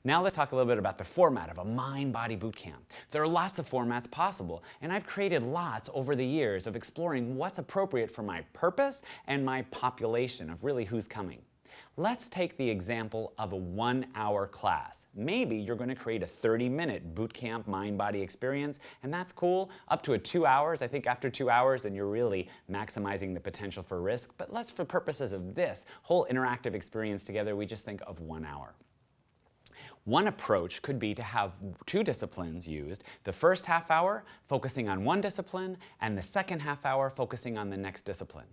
Now let's talk a little bit about the format of a mind-body boot camp. There are lots of formats possible, and I've created lots over the years of exploring what's appropriate for my purpose and my population of really who's coming. Let's take the example of a 1-hour class. Maybe you're going to create a 30-minute boot camp mind-body experience, and that's cool. Up to 2 hours. I think after 2 hours, then you're really maximizing the potential for risk. But let's, for purposes of this whole interactive experience together, we just think of 1 hour. One approach could be to have 2 disciplines used, the first half hour focusing on one discipline and the second half hour focusing on the next discipline.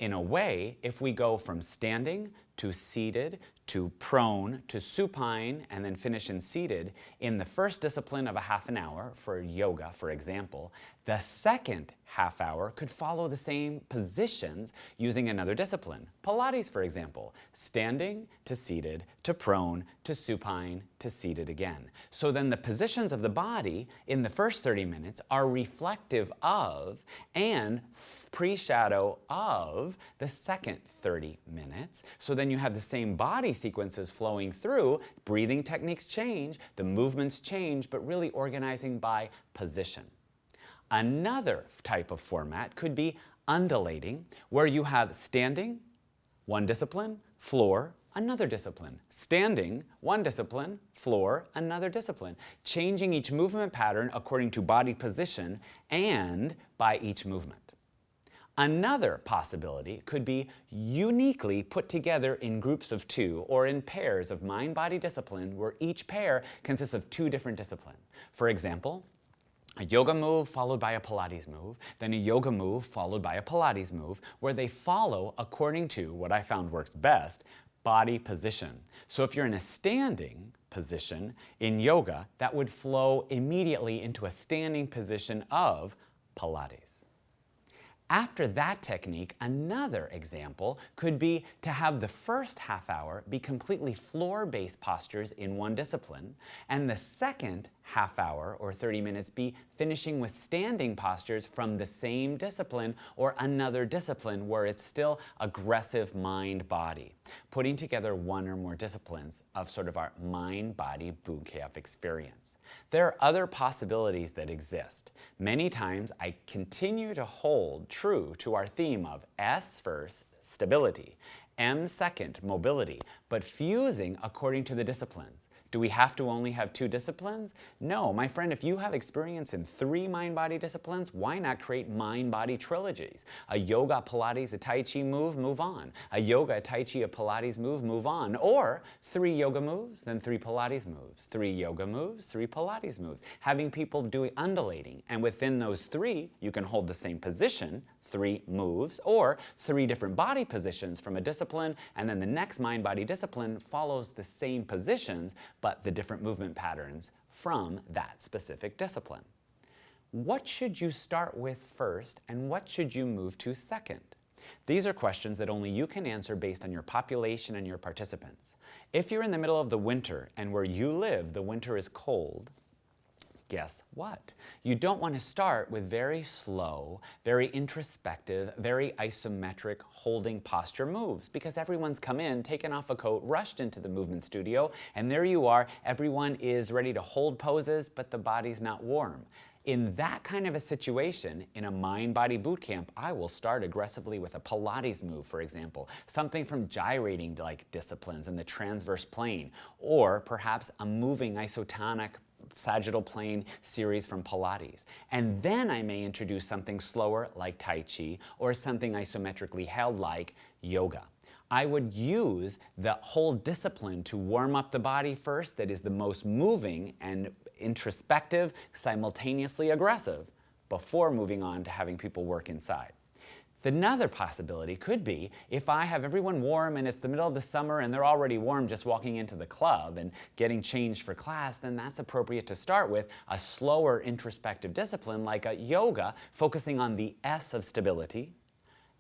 In a way, if we go from standing to seated to prone to supine and then finish in seated in the first discipline of a half an hour, for yoga for example, the second half hour could follow the same positions using another discipline. Pilates, for example, standing to seated to prone to supine to seated again. So then the positions of the body in the first 30 minutes are reflective of and pre-shadow of the second 30 minutes. So then you have the same body sequences flowing through, breathing techniques change, the movements change, but really organizing by position. Another type of format could be undulating, where you have standing, one discipline, floor, another discipline. Standing, one discipline, floor, another discipline. Changing each movement pattern according to body position and by each movement. Another possibility could be uniquely put together in groups of 2 or in pairs of mind-body discipline where each pair consists of 2 different disciplines. For example, a yoga move followed by a Pilates move, then a yoga move followed by a Pilates move, where they follow according to what I found works best, body position. So if you're in a standing position in yoga, that would flow immediately into a standing position of Pilates. After that technique, another example could be to have the first half hour be completely floor-based postures in one discipline, and the second half hour or 30 minutes be finishing with standing postures from the same discipline or another discipline where it's still aggressive mind-body, putting together one or more disciplines of sort of our mind-body boot camp experience. There are other possibilities that exist. Many times I continue to hold true to our theme of S first, stability, M second, mobility, but fusing according to the disciplines. Do we have to only have 2 disciplines? No, my friend, if you have experience in 3 mind-body disciplines, why not create mind-body trilogies? A yoga, Pilates, a Tai Chi move on. A yoga, a Tai Chi, a Pilates move on. Or 3 yoga moves, then 3 Pilates moves. 3 yoga moves, 3 Pilates moves. Having people doing undulating, and within those 3, you can hold the same position, 3 moves, or 3 different body positions from a discipline, and then the next mind-body discipline follows the same positions, but the different movement patterns from that specific discipline. What should you start with first, and what should you move to second? These are questions that only you can answer based on your population and your participants. If you're in the middle of the winter, and where you live, the winter is cold, guess what? You don't want to start with very slow, very introspective, very isometric holding posture moves, because everyone's come in, taken off a coat, rushed into the movement studio, and there you are, everyone is ready to hold poses, but the body's not warm. In that kind of a situation, in a mind-body boot camp, I will start aggressively with a Pilates move, for example, something from gyrating like disciplines in the transverse plane, or perhaps a moving isotonic sagittal plane series from Pilates. And then I may introduce something slower like Tai Chi or something isometrically held like yoga. I would use the whole discipline to warm up the body first, that is the most moving and introspective, simultaneously aggressive, before moving on to having people work inside. Another possibility could be if I have everyone warm and it's the middle of the summer and they're already warm just walking into the club and getting changed for class, then that's appropriate to start with a slower introspective discipline like a yoga, focusing on the S of stability,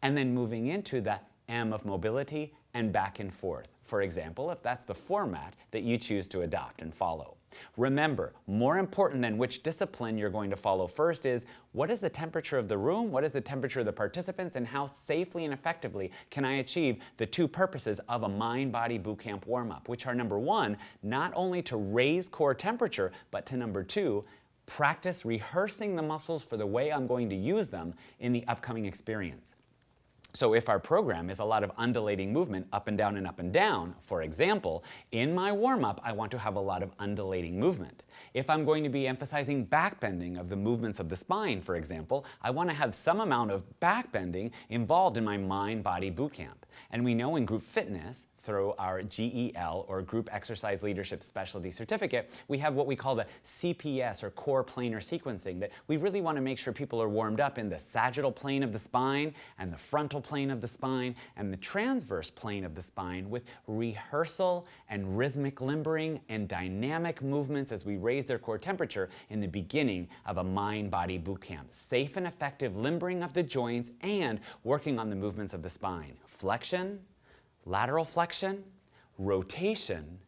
and then moving into the M of mobility, and back and forth. For example, if that's the format that you choose to adopt and follow. Remember, more important than which discipline you're going to follow first is what is the temperature of the room, what is the temperature of the participants, and how safely and effectively can I achieve the two purposes of a mind-body bootcamp warm-up, which are number one, not only to raise core temperature, but to number two, practice rehearsing the muscles for the way I'm going to use them in the upcoming experience. So if our program is a lot of undulating movement up and down, for example, in my warm-up, I want to have a lot of undulating movement. If I'm going to be emphasizing backbending of the movements of the spine, for example, I want to have some amount of backbending involved in my mind-body bootcamp. And we know in group fitness, through our GEL, or Group Exercise Leadership Specialty Certificate, we have what we call the CPS, or core planar sequencing, that we really want to make sure people are warmed up in the sagittal plane of the spine and the frontal plane of the spine and the transverse plane of the spine, with rehearsal and rhythmic limbering and dynamic movements as we raise their core temperature in the beginning of a mind-body bootcamp. Safe and effective limbering of the joints and working on the movements of the spine. Flexion, lateral flexion, rotation,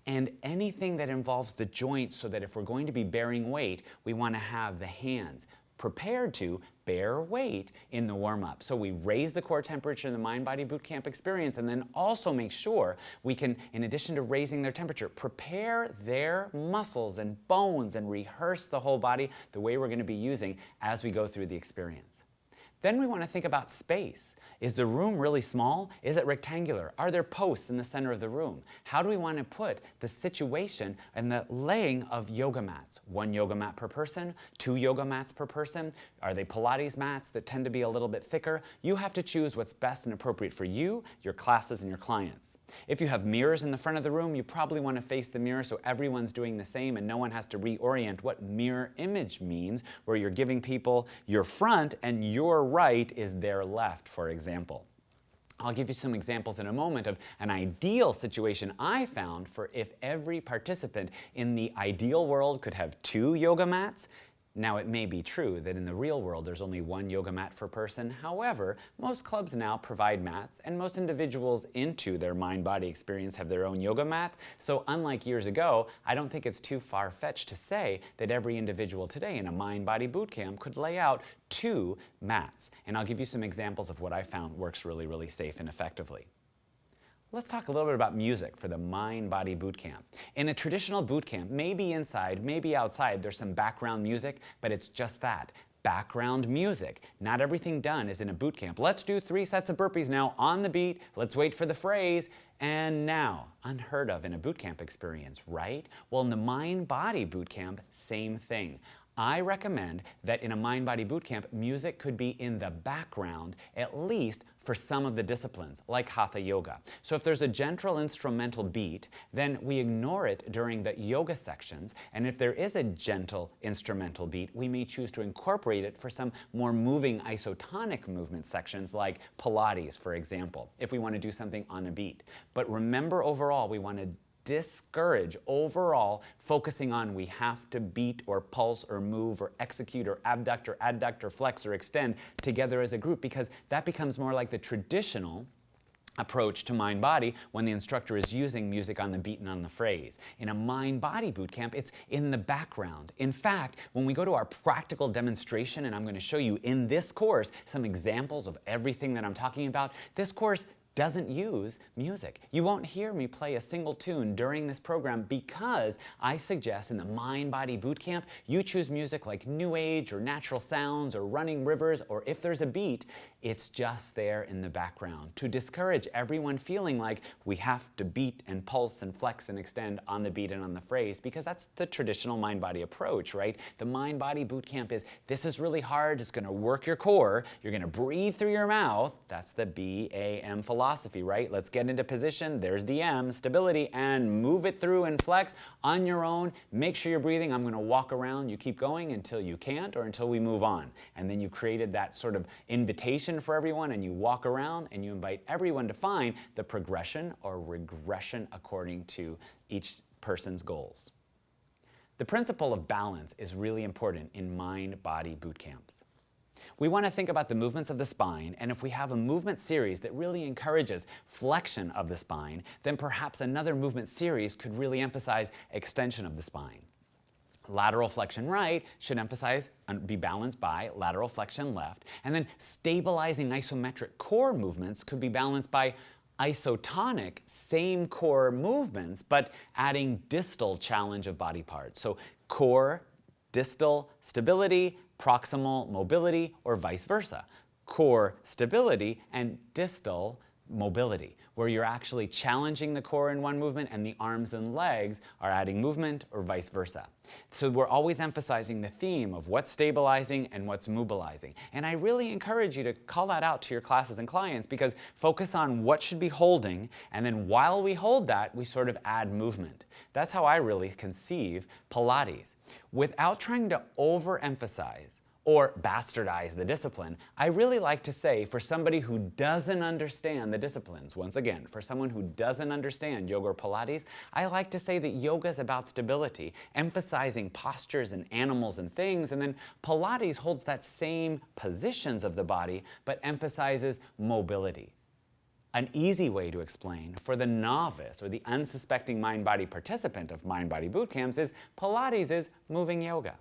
and anything that involves the joints, so that if we're going to be bearing weight, we want to have the hands prepared to bear weight in the warm-up. So we raise the core temperature in the mind-body bootcamp experience, and then also make sure we can, in addition to raising their temperature, prepare their muscles and bones and rehearse the whole body the way we're going to be using as we go through the experience. Then we want to think about space. Is the room really small? Is it rectangular? Are there posts in the center of the room? How do we want to put the situation and the laying of yoga mats? 1 yoga mat per person, 2 yoga mats per person? Are they Pilates mats that tend to be a little bit thicker? You have to choose what's best and appropriate for you, your classes, and your clients. If you have mirrors in the front of the room, you probably want to face the mirror so everyone's doing the same and no one has to reorient what mirror image means, where you're giving people your front and your right is their left, for example. I'll give you some examples in a moment of an ideal situation I found for if every participant in the ideal world could have 2 yoga mats. Now, it may be true that in the real world there's only 1 yoga mat per person. However, most clubs now provide mats, and most individuals into their mind-body experience have their own yoga mat. So unlike years ago, I don't think it's too far-fetched to say that every individual today in a mind-body bootcamp could lay out 2 mats. And I'll give you some examples of what I found works really, really safe and effectively. Let's talk a little bit about music for the mind-body bootcamp. In a traditional bootcamp, maybe inside, maybe outside, there's some background music, but it's just that, background music. Not everything done is in a bootcamp. Let's do 3 sets of burpees now on the beat. Let's wait for the phrase. And now, unheard of in a bootcamp experience, right? Well, in the mind-body bootcamp, same thing. I recommend that in a mind-body bootcamp, music could be in the background, at least for some of the disciplines, like Hatha Yoga. So if there's a gentle instrumental beat, then we ignore it during the yoga sections, and if there is a gentle instrumental beat, we may choose to incorporate it for some more moving isotonic movement sections, like Pilates, for example, if we want to do something on a beat. But remember, overall, we want to discourage overall focusing on we have to beat or pulse or move or execute or abduct or adduct or flex or extend together as a group, because that becomes more like the traditional approach to mind-body when the instructor is using music on the beat and on the phrase. In a mind-body bootcamp, it's in the background. In fact, when we go to our practical demonstration, and I'm going to show you in this course some examples of everything that I'm talking about, this course doesn't use music. You won't hear me play a single tune during this program, because I suggest in the mind-body bootcamp, you choose music like New Age or natural sounds or running rivers, or if there's a beat, it's just there in the background to discourage everyone feeling like we have to beat and pulse and flex and extend on the beat and on the phrase, because that's the traditional mind-body approach, right? The mind-body bootcamp is, this is really hard, it's gonna work your core, you're gonna breathe through your mouth. That's the BAM philosophy, right? Let's get into position, there's the M, stability, and move it through and flex on your own. Make sure you're breathing. I'm gonna walk around, you keep going until you can't or until we move on. And then you created that sort of invitation for everyone, and you walk around and you invite everyone to find the progression or regression according to each person's goals. The principle of balance is really important in mind-body boot camps. We want to think about the movements of the spine, and if we have a movement series that really encourages flexion of the spine, then perhaps another movement series could really emphasize extension of the spine. Lateral flexion right should emphasize and be balanced by lateral flexion left, and then stabilizing isometric core movements could be balanced by isotonic same core movements, but adding distal challenge of body parts. So core, distal stability, proximal mobility, or vice versa. Core stability and distal mobility, where you're actually challenging the core in one movement and the arms and legs are adding movement, or vice versa. So we're always emphasizing the theme of what's stabilizing and what's mobilizing. And I really encourage you to call that out to your classes and clients, because focus on what should be holding, and then while we hold that, we sort of add movement. That's how I really conceive Pilates. Without trying to overemphasize or bastardize the discipline, I really like to say, for somebody who doesn't understand the disciplines, once again, for someone who doesn't understand yoga or Pilates, I like to say that yoga is about stability, emphasizing postures and animals and things, and then Pilates holds that same positions of the body, but emphasizes mobility. An easy way to explain for the novice or the unsuspecting mind-body participant of mind-body boot camps is Pilates is moving yoga.